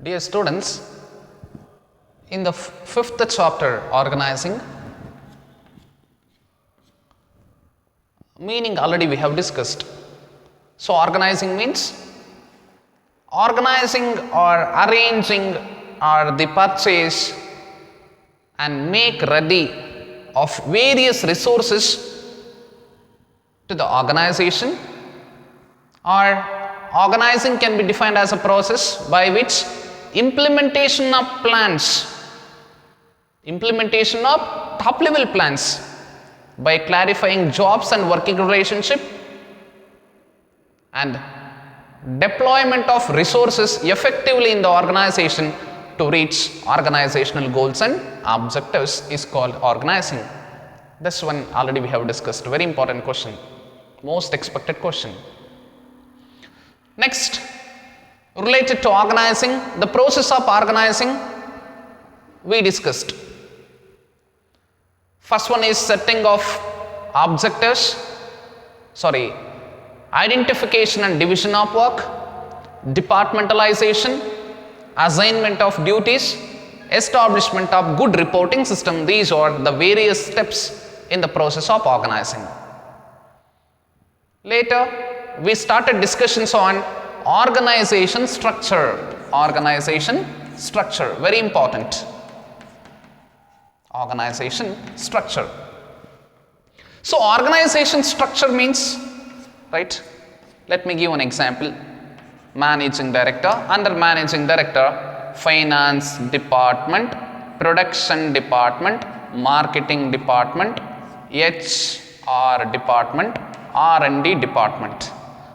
Dear students, in the fifth chapter, organizing, meaning already we have discussed. So, organizing means organizing or arranging or the purchase and make ready of various resources to the organization, or organizing can be defined as a process by which implementation of top level plans by clarifying jobs and working relationship and deployment of resources effectively in the organization to reach organizational goals and objectives is called organizing. This one already we have discussed. Very important question, most expected question. Next, related to organizing, the process of organizing we discussed. First one is setting of objectives, identification and division of work, departmentalization, assignment of duties, establishment of good reporting system. These are the various steps in the process of organizing. Later, we started discussions on organization structure. Organization structure, very important. Organization structure. So, organization structure means, right? Let me give an example. Managing director, under managing director, finance department, production department, marketing department, HR department, R&D department.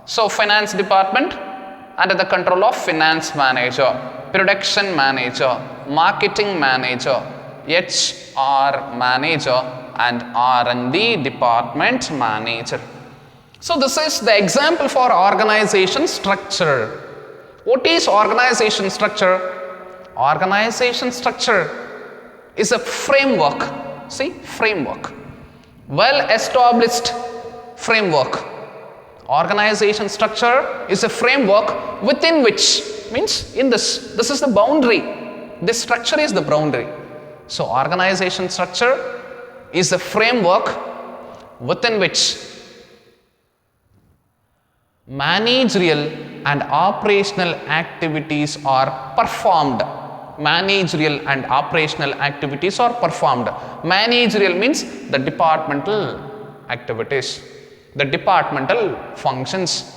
So, finance department under the control of finance manager, production manager, marketing manager, HR manager and R&D department manager. So, this is the example for organization structure. What is organization structure? Organization structure is a framework. See, framework. Well established framework. Organization structure is a framework within which, means in this is the boundary. This structure is the boundary. So, organization structure is a framework within which managerial and operational activities are performed. Managerial and operational activities are performed. Managerial means the departmental activities, the departmental functions,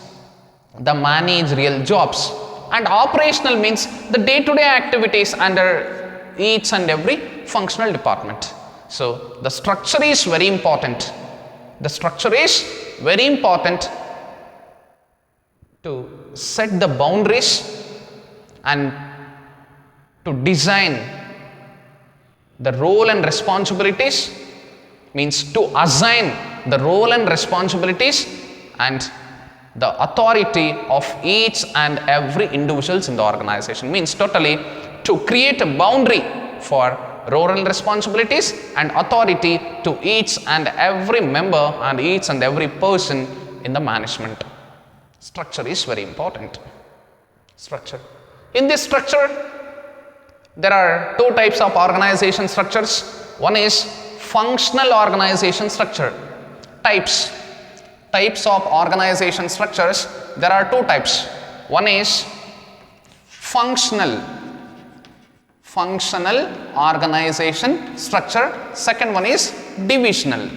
the managerial jobs, and operational means the day-to-day activities under each and every functional department. So, the structure is very important. The structure is very important to set the boundaries and to design the role and responsibilities, means to assign the role and responsibilities and the authority of each and every individuals in the organization, means totally to create a boundary for role and responsibilities and authority to each and every member and each and every person in the management. Structure is very important. Structure. In this structure, there are two types of organization structures. One is functional organization structure. Types of organization structures, there are two types. One is functional organization structure. Second one is divisional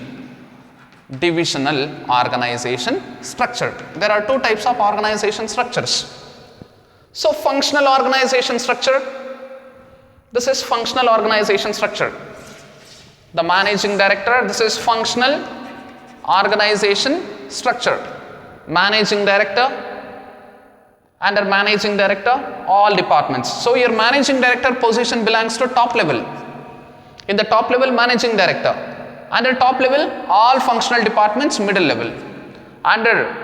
organization structure. There are two types of organization structures. So, functional organization structure, this is functional organization structure. The managing director, this is functional organization structure. Managing director, under managing director, all departments. So, your managing director position belongs to top level. In the top level, managing director. Under top level, all functional departments, middle level. Under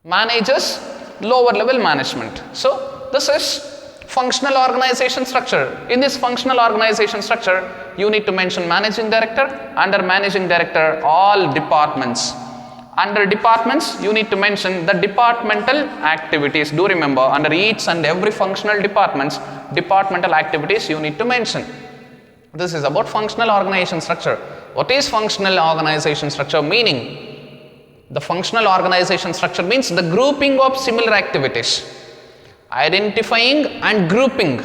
managers, lower level management. So, this is functional organization structure. In this functional organization structure, you need to mention managing director. Under managing director, all departments Under departments, you need to mention the departmental activities. Do remember, under each and every functional departments, departmental activities you need to mention. This is about functional organization structure. What is functional organization structure? Meaning, the functional organization structure means the grouping of similar activities, identifying and grouping.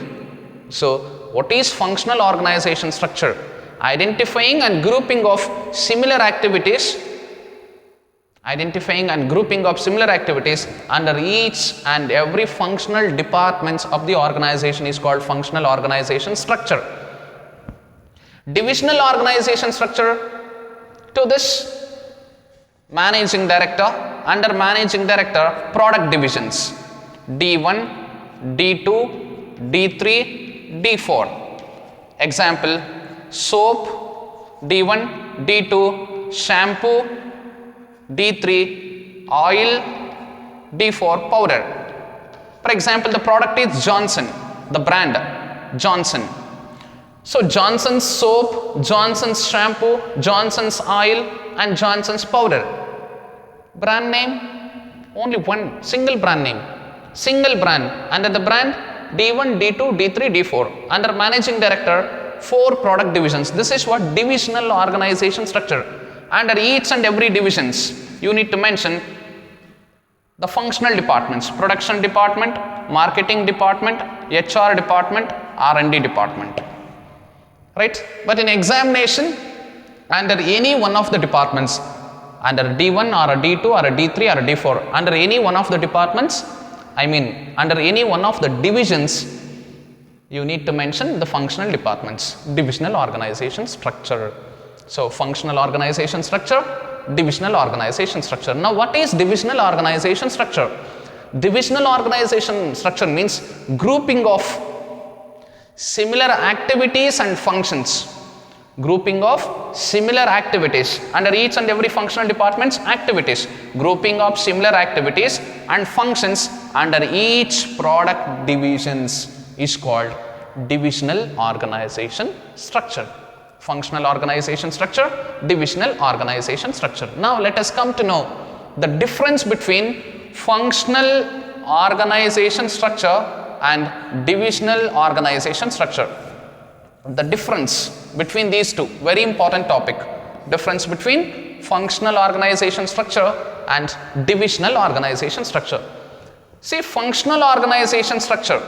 So, what is functional organization structure? Identifying and grouping of similar activities, under each and every functional departments of the organization is called functional organization structure. Divisional organization structure, to this managing director, under managing director, product divisions D1, D2, D3, D4. Example, soap D1, D2, shampoo D3, oil D4, powder. For example, the product is Johnson, the brand Johnson. So Johnson's soap, Johnson's shampoo, Johnson's oil and Johnson's powder. Brand name, only one single brand name, single brand. Under the brand D1, D2, D3, D4. Under managing director, 4 product divisions. This is what divisional organization structure. Under each and every divisions, you need to mention the functional departments, production department, marketing department, HR department, R&D department. Right? But in examination, under any one of the departments, under D1 or a D2 or a D3 or a D4, under any one of the departments, under any one of the divisions, you need to mention the functional departments, divisional organization structure. So, functional organization structure, divisional organization structure. Now, what is divisional organization structure? Divisional organization structure means grouping of similar activities and functions. Grouping of similar activities under each and every functional department's activities. Grouping of similar activities and functions under each product divisions is called divisional organization structure. Functional organization structure, divisional organization structure. Now let us come to know the difference between functional organization structure and divisional organization structure. The difference between these two, very important topic. Difference between functional organization structure and divisional organization structure. See, functional organization structure,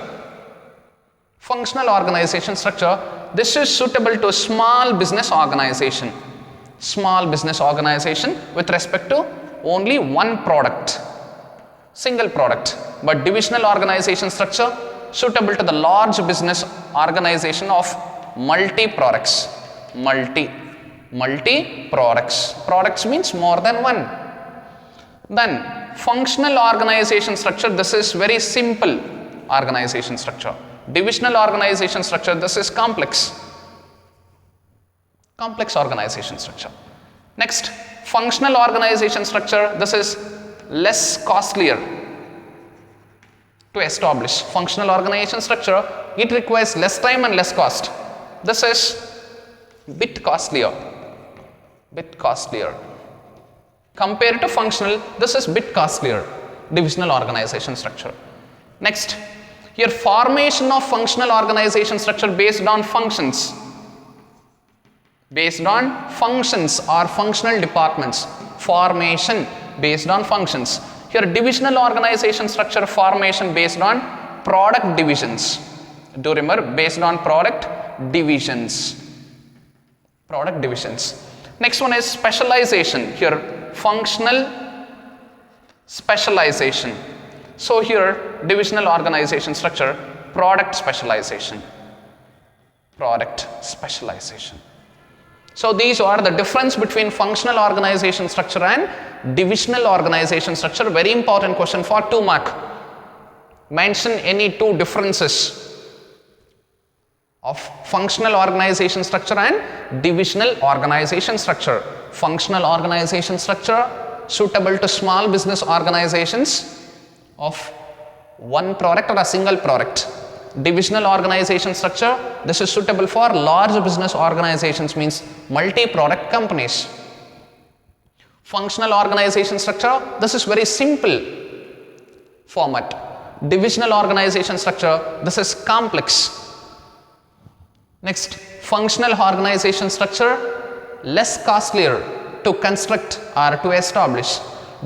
this is suitable to small business organization. Small business organization with respect to only one product, single product. But divisional organization structure suitable to the large business organization of multi products. Multi products. Products means more than one. Then functional organization structure, this is very simple organization structure. Divisional organization structure, this is complex organization structure. Next, functional organization structure, this is less costlier to establish. Functional organization structure, it requires less time and less cost. This is bit costlier. Compared to functional, this is bit costlier, divisional organization structure. Next, here formation of functional organization structure based on functions. Based on functions or functional departments. Formation based on functions. Here divisional organization structure formation based on product divisions. Do remember, based on product divisions. Next one is specialization. Here functional specialization. So here divisional organization structure, product specialization. So these are the difference between functional organization structure and divisional organization structure. Very important question for 2 mark. Mention any 2 differences of functional organization structure and divisional organization structure. Functional organization structure suitable to small business organizations of one product or a single product. Divisional organization structure, this is suitable for large business organizations, means multi-product companies. Functional organization structure, this is very simple format. Divisional organization structure, this is complex. Next, functional organization structure, less costlier to construct or to establish.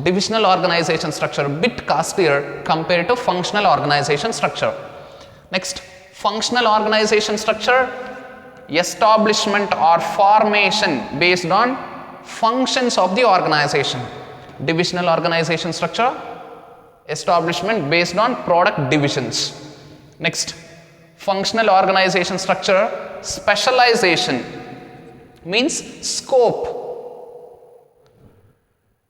Divisional organization structure, bit costlier compared to functional organization structure. Next, functional organization structure, establishment or formation based on functions of the organization. Divisional organization structure, establishment based on product divisions. Next, functional organization structure, specialization means scope.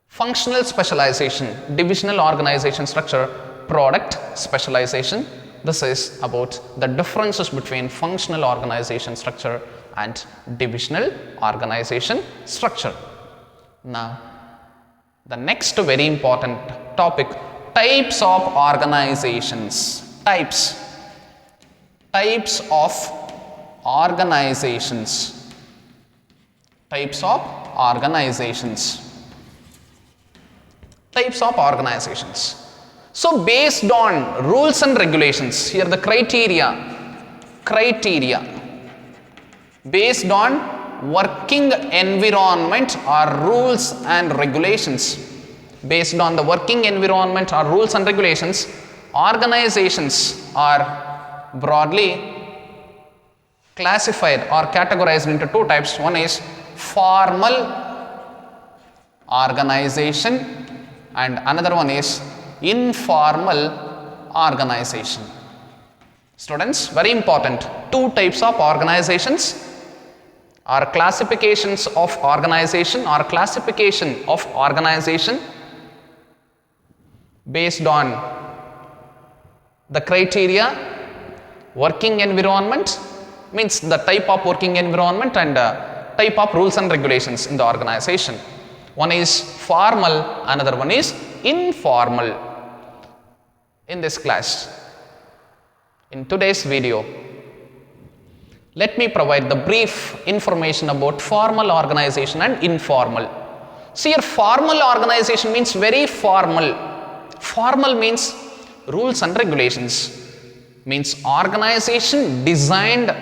Functional specialization, divisional organization structure, product specialization. This is about the differences between functional organization structure and divisional organization structure. Now, the next very important topic, types of organizations. Types of organizations. Types of organizations. Types of organizations. So based on rules and regulations, here the criteria based on working environment or rules and regulations. Based on the working environment or rules and regulations, organizations are broadly classified or categorized into two types. One is formal organization and another one is informal organization. Students, very important, two types of organizations or classifications of organization or classification of organization based on the criteria. Working environment means the type of working environment and type of rules and regulations in the organization. One is formal, another one is informal. In this class, in today's video, let me provide the brief information about formal organization and informal. See, here formal organization means very formal. Formal means rules and regulations, means organization designed,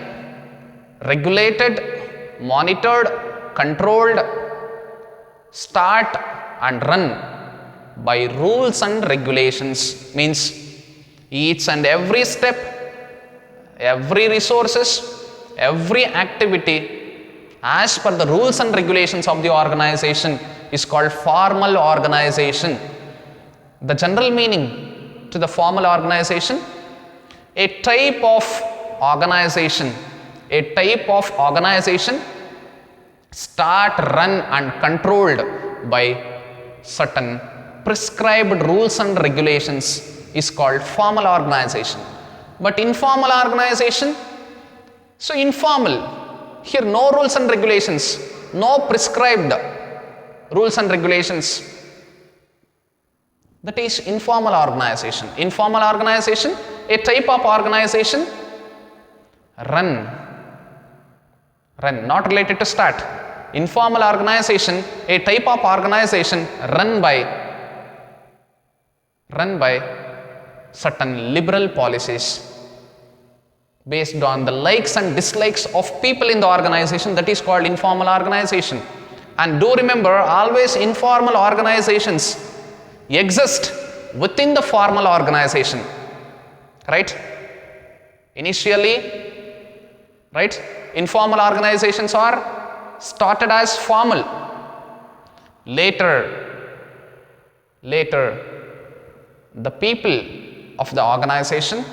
regulated, monitored, controlled, start and run by rules and regulations, means each and every step, every resources, every activity as per the rules and regulations of the organization is called formal organization. The general meaning to the formal organization, a type of organization start, run and controlled by certain prescribed rules and regulations is called formal organization. But informal organization, so informal, here no rules and regulations, no prescribed rules and regulations, that is informal organization. Informal organization, a type of organization, run, not related to start. Informal organization, a type of organization run by certain liberal policies based on the likes and dislikes of people in the organization, that is called informal organization. And do remember, always informal organizations exist within the formal organization, right? Initially, right, informal organizations are started as formal. Later the people of the organization,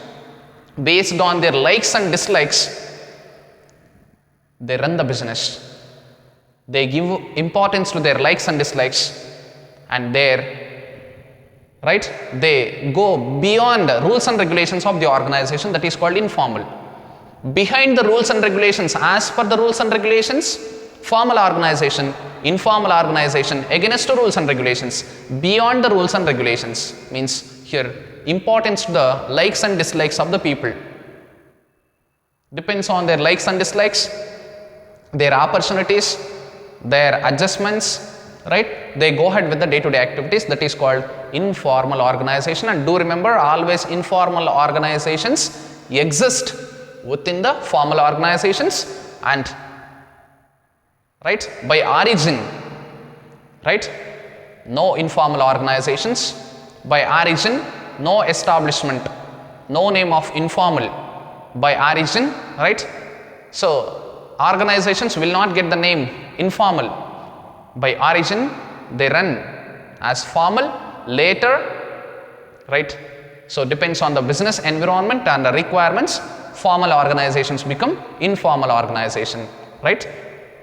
based on their likes and dislikes, they run the business. They give importance to their likes and dislikes, and they go beyond the rules and regulations of the organization, that is called informal. Behind the rules and regulations, as per the rules and regulations, formal organization, informal organization, against the rules and regulations, beyond the rules and regulations, means here importance to the likes and dislikes of the people. Depends on their likes and dislikes, their opportunities, their adjustments, right? they go ahead with the day-to-day activities. That is called informal organization. And do remember, always informal organizations exist within the formal organizations, and right, by origin, right, no informal organizations, by origin no establishment, no name of informal, by origin, right. So organizations will not get the name informal. By origin they run as formal, later, right. So depends on the business environment and the requirements, formal organizations become informal organization, right.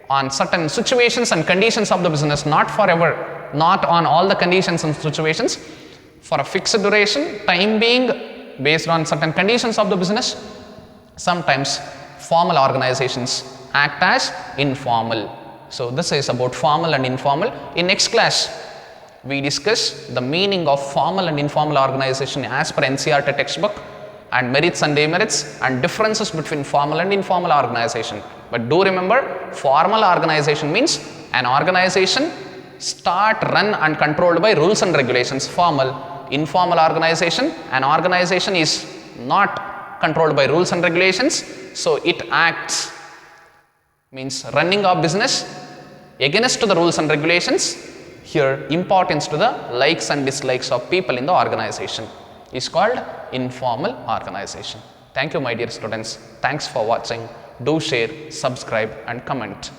On certain situations and conditions of the business, not forever, not on all the conditions and situations, for a fixed duration, time being, based on certain conditions of the business, sometimes formal organizations act as informal. So this is about formal and informal. In next class, we discuss the meaning of formal and informal organization as per NCERT textbook, and merits and demerits and differences between formal and informal organization. But do remember, formal organization means an organization start, run and controlled by rules and regulations. Formal. Informal organization, an organization is not controlled by rules and regulations, so it acts, means running of business against the rules and regulations. Here importance to the likes and dislikes of people in the organization is called informal organization. Thank you my dear students. Thanks for watching. Do share, subscribe and comment.